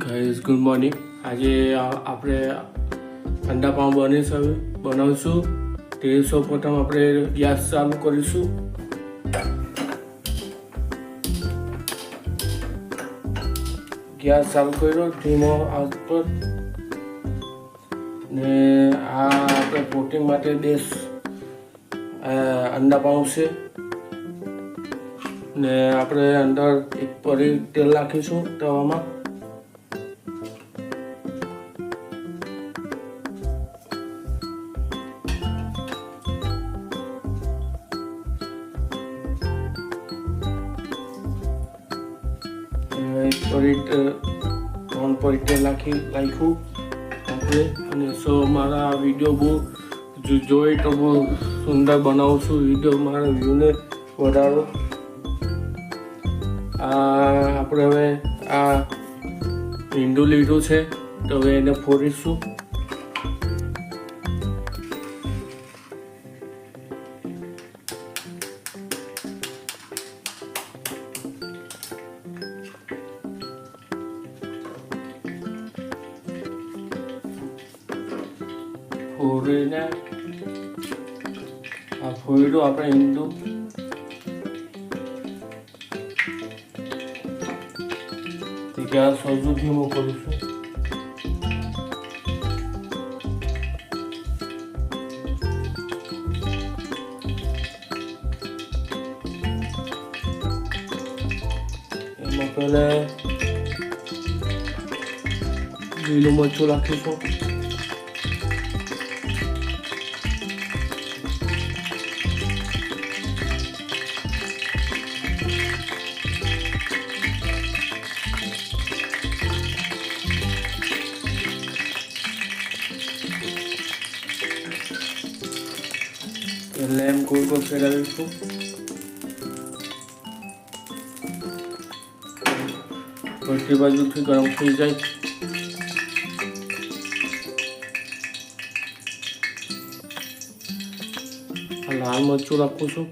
Guys good morning. આજે આપણે અંડા પાઉં બનાવીશું. તે સૌપ્રથમ આપણે ગેસ ચાલુ કરીશું. ગેસ ચાલુ કર્યો ધીમો આગ પર. ને આ આપણે પ્રોટીન માટે અંડા પાઉં છે. ને આપણે અંદર એક પરી તેલ નાખીશું તવામાં. ત્રણ પરી તેલ નાખ્યું આપણે. અને મારા વિડીયો બહુ જોઈ તો બહુ સુંદર બનાવું છું. વિડીયો મારા વ્યૂને વધારો. આપણે હવે આ ઈંડું લીધું છે તો હવે એને ફોડીશું. ફોડીને આ ફોડ્યું આપણે ઈંડું. ગેસ હજુ ધીમો કરું છું. એમાં પહેલા લીલું મરચું નાખીશું. એટલે એમ ગોળ ગોળ ફેરવીશું. બધી બાજુથી ગરમ થઈ જાય. લાલ મરચું નાખું છું.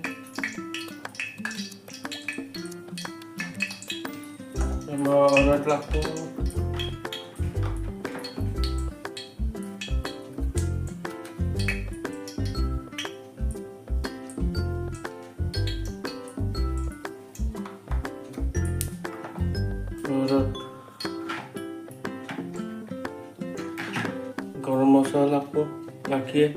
એમાં અડદ નાખું. ગરમ મસાલા નાખીએ.